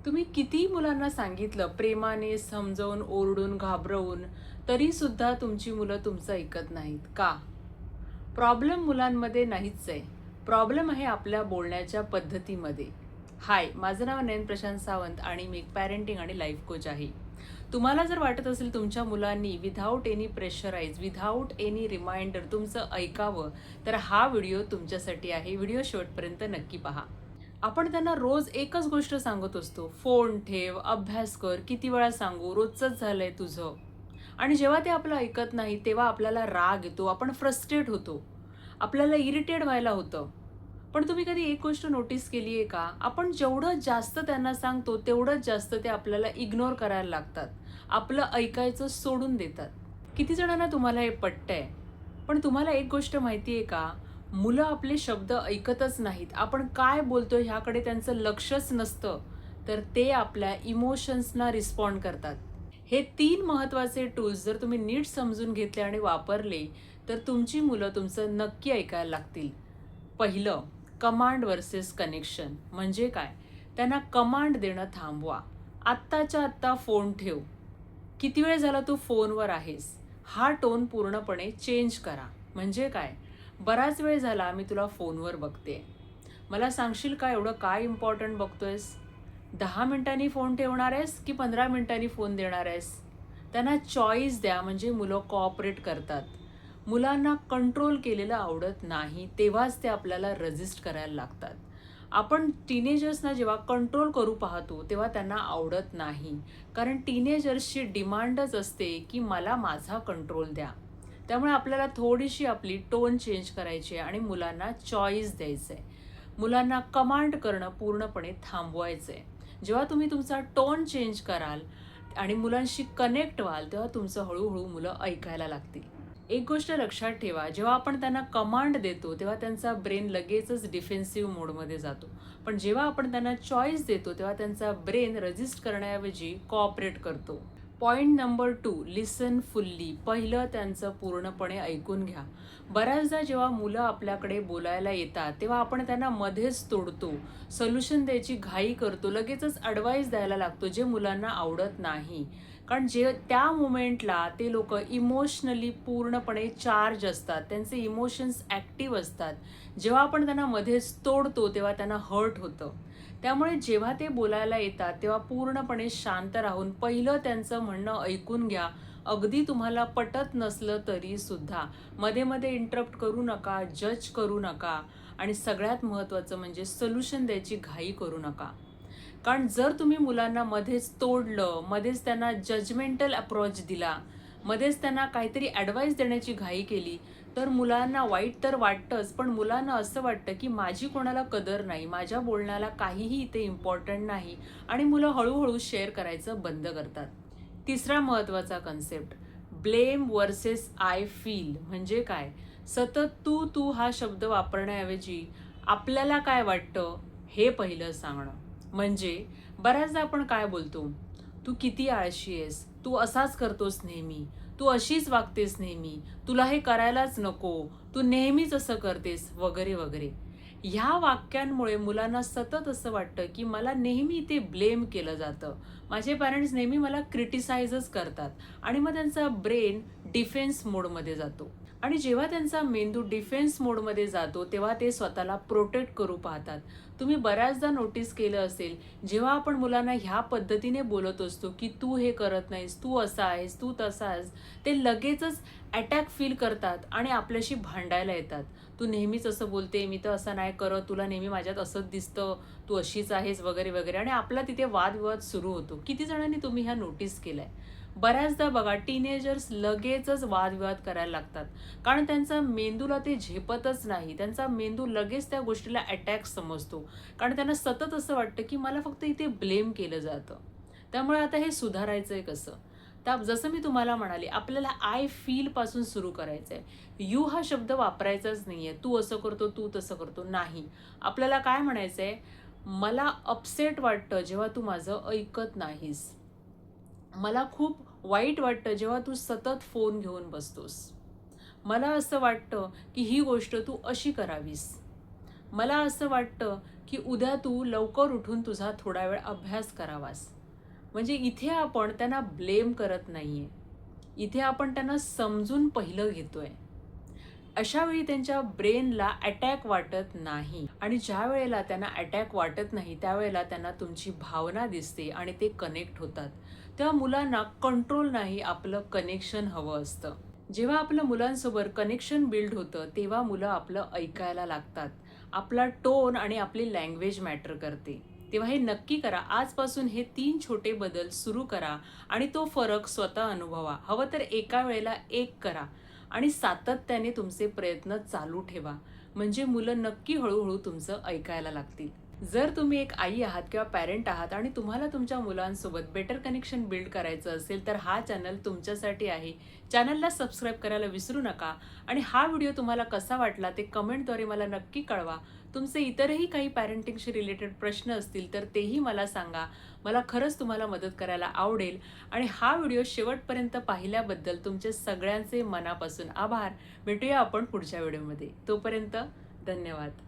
तुम्ही किती मुलांना सांगितलं प्रेमाने समजावून ओरडून घाबरवून तरी सुद्धा तुमची मुलं तुमचं ऐकत नाहीत का? प्रॉब्लेम मुलांमध्ये नाहीच आहे. प्रॉब्लेम आहे आपल्या बोलण्याच्या पद्धतीमध्ये. हाय, माझं नाव नयन प्रशांत सावंत आणि मी एक पॅरेंटिंग आणि लाईफ कोच आहे. तुम्हाला जर वाटत असेल तुमच्या मुलांनी without any pressurise, without any reminder तुमचं ऐकावं, तर हा व्हिडिओ तुमच्यासाठी आहे. व्हिडिओ शेवटपर्यंत नक्की पहा. आपण त्यांना रोज एकच गोष्ट सांगत असतो, फोन ठेव, अभ्यास कर, किती वेळा सांगू, रोजचंच झालंय तुझं. आणि जेव्हा ते आपलं ऐकत नाही तेव्हा आपल्याला राग येतो, आपण फ्रस्ट्रेट होतो, आपल्याला इरिटेट व्हायला होतं. पण तुम्ही कधी एक गोष्ट नोटीस केली आहे का? आपण जेवढं जास्त त्यांना सांगतो तेवढंच जास्त ते आपल्याला इग्नोर करायला लागतात, आपलं ऐकायचं सोडून देतात. किती जणांना तुम्हाला हे पटतंय? पण तुम्हाला एक गोष्ट माहिती आहे का? मुलं आपले शब्द ऐकतच नाहीत. आपण काय बोलतोय ह्याकडे त्यांचं लक्षच नसतं, तर ते आपल्या इमोशन्सना रिस्पॉन्ड करतात. हे 3 महत्त्वाचे टूल्स जर तुम्ही नीट समजून घेतले आणि वापरले, तर तुमची मुलं तुमचं नक्की ऐकायला लागतील. पहिलं, कमांड व्हर्सेस कनेक्शन म्हणजे काय? त्यांना कमांड देणं थांबवा. आत्ताच्या आत्ता फोन ठेव. किती वेळ झाला तू फोनवर आहेस? हा टोन पूर्णपणे चेंज करा. म्हणजे काय? बराच वेळ झाला मी तुला फोनवर बघते. मला सांगशील का एवढं काय इम्पॉर्टंट बघतोयस? 10 मिनिटांनी फोन ठेवणार आहेस की 15 मिनिटांनी फोन देणार आहेस? त्यांना चॉईस द्या, म्हणजे मुलं कोऑपरेट करतात. मुलांना कंट्रोल केलेलं आवडत नाही, तेव्हाच ते आपल्याला रेजिस्ट करायला लागतात. आपण टीनेजर्सना जेव्हा कंट्रोल करू पाहतो तेव्हा त्यांना आवडत नाही. कारण टीनेजर्सची डिमांडच असते की मला माझा कंट्रोल द्या. त्यामुळे आपल्याला थोडीशी आपली टोन चेंज करायची आहे आणि मुलांना चॉईस द्यायचं आहे. मुलांना कमांड करणं पूर्णपणे थांबवायचं आहे. जेव्हा तुम्ही तुमचा टोन चेंज कराल आणि मुलांशी कनेक्ट व्हाल, तेव्हा तुमचं हळूहळू मुलं ऐकायला लागतील. एक गोष्ट लक्षात ठेवा, जेव्हा आपण त्यांना कमांड देतो तेव्हा त्यांचा ब्रेन लगेचच डिफेन्सिव्ह मोडमध्ये जातो. पण जेव्हा आपण त्यांना चॉईस देतो तेव्हा त्यांचा ब्रेन रेजिस्ट करण्याऐवजी कोऑपरेट करतो. पॉइंट नंबर 2, लिसन फुल्ली. पहिलं, त्यांचं पूर्णपणे ऐकून घ्या. बऱ्याचदा जेव्हा मुलं आपल्याकडे बोलायला येतात तेव्हा आपण त्यांना मध्येच तोडतो, सोल्युशन द्यायची घाई करतो, लगेचच ॲडवाईस द्यायला लागतो, जे मुलांना आवडत नाही. कारण जे त्या मोमेंटला ते लोक इमोशनली पूर्णपणे चार्ज असतात, त्यांचे इमोशन्स ॲक्टिव्ह असतात. जेव्हा आपण त्यांना मध्येच तोडतो तेव्हा त्यांना हर्ट होतं. त्यामुळे जेव्हा ते बोलायला येतात तेव्हा पूर्णपणे शांत राहून पहिलं त्यांचं म्हणणं ऐकून घ्या. अगदी तुम्हाला पटत नसलं तरी सुद्धा मध्ये मध्ये इंटरप्ट करू नका, जज करू नका. आणि सगळ्यात महत्त्वाचं म्हणजे सोल्युशन द्यायची घाई करू नका. कारण जर तुम्ही मुलांना मध्येच तोडलं, मध्येच त्यांना जजमेंटल अप्रोच दिला, मध्येच त्यांना काहीतरी ॲडवाईस देण्याची घाई केली, तर मुलांना वाईट तर वाटतंच, पण मुलांना असं वाटतं की माझी कोणाला कदर नाही, माझ्या बोलण्याला काहीही इथे इम्पॉर्टंट नाही, आणि मुलं हळूहळू शेअर करायचं बंद करतात. तिसरा महत्त्वाचा concept, blame versus I feel म्हणजे काय? सतत तू तू हा शब्द वापरण्याऐवजी आपल्याला काय वाटतं हे पहिलं सांगणं. म्हणजे बऱ्याचदा आपण काय बोलतो, तू किती आळशी आहेस, तू असाच करतोस नेहमी, तू अशीच वागतेस नेहमी, तुला हे करायलाच नको, तू नेहमीच असं करतेस, वगैरे वगैरे. ह्या वाक्यांमुळे मुलांना सतत असं वाटतं की मला नेहमी ते ब्लेम केलं जातं, माझे पॅरेंट्स नेहमी मला क्रिटिसाइजच करतात, आणि मग त्यांचा ब्रेन डिफेन्स मोडमध्ये जातो. आणि जेव्हा त्यांचा मेंदू डिफेन्स मोडमध्ये जातो तेव्हा ते स्वतःला प्रोटेक्ट करू पाहतात. तुम्ही बऱ्याचदा नोटीस केलं असेल, जेव्हा आपण मुलांना ह्या पद्धतीने बोलत असतो की तू हे करत नाहीस, तू असा आहेस, तू तसा आहेस, ते लगेचच अटॅक फील करतात आणि आपल्याशी भांडायला येतात. तू नेहमीच असं बोलते, मी तर असं नाही करत, तुला नेहमी माझ्यात असंच दिसतं, तू अशीच आहेस, वगैरे वगैरे, आणि आपला तिथे वादविवाद सुरू होतो. किती जणांनी तुम्ही ह्या नोटीस केलंय? बऱ्याचदा बघा, टीनेजर्स लगेचच वादविवाद करायला लागतात, कारण त्यांचा मेंदूला ते झेपतच नाही. त्यांचा मेंदू लगेच त्या गोष्टीला अटॅक समजतो, कारण त्यांना सतत असं वाटतं की मला फक्त इथे ब्लेम केलं जातं. त्यामुळे आता हे सुधारायचं आहे कसं? तर जसं मी तुम्हाला म्हणाले, आपल्याला आय फील पासून सुरू करायचं आहे. यू हा शब्द वापरायचाच नाही आहे. तू असं करतो, तू तसं करतो, नाही. आपल्याला काय म्हणायचं आहे, मला अपसेट वाटतं जेव्हा तू माझं ऐकत नाहीस. मला खूप वाईट वाटतं जेव्हा तू सतत फोन घेऊन बसतोस. मला असं वाटतं की ही गोष्ट तू अशी करावीस. मला असं वाटतं की उद्या तू लवकर उठून तुझा थोडा वेळ अभ्यास करावास. म्हणजे इथे आपण त्यांना ब्लेम करत नाहीये. इथे आपण त्यांना समजून पहिलं घेतोय. अशा वेळी त्यांच्या ब्रेनला अटॅक वाटत नाही आणि ज्या वेळेला त्यांना अटॅक वाटत नाही त्यावेळेला त्यांना तुमची भावना दिसते आणि ते कनेक्ट होतात. तेव्हा मुलांना कंट्रोल नाही, आपलं कनेक्शन हवं असतं. जेव्हा आपलं मुलांसोबत कनेक्शन बिल्ड होतं तेव्हा मुलं आपलं ऐकायला लागतात. आपला टोन आणि आपली लँग्वेज मॅटर करते. तेव्हा हे नक्की करा, आजपासून हे 3 छोटे बदल सुरू करा आणि तो फरक स्वतः अनुभवा. हवं तर एका वेळेला एक करा आणि सातत्याने तुमचे प्रयत्न चालू ठेवा. म्हणजे मुलं नक्की हळूहळू तुमचं ऐकायला लागतील. जर तुम्ही एक आई आहात किंवा पॅरेंट आहात आणि तुम्हाला तुमच्या मुलांसोबत बेटर कनेक्शन बिल्ड करायचं असेल तर हा चॅनल तुमच्यासाठी आहे. चॅनलला सबस्क्राईब करायला विसरू नका आणि हा व्हिडिओ तुम्हाला कसा वाटला ते कमेंटद्वारे मला नक्की कळवा. तुमचे इतरही काही पॅरेंटिंगशी रिलेटेड प्रश्न असतील तर तेही मला सांगा. मला खरंच तुम्हाला मदत करायला आवडेल आणि हा व्हिडिओ शेवटपर्यंत पाहिल्याबद्दल तुमचे सगळ्यांचे मनापासून आभार. भेटूया आपण पुढच्या व्हिडिओमध्ये. तोपर्यंत धन्यवाद.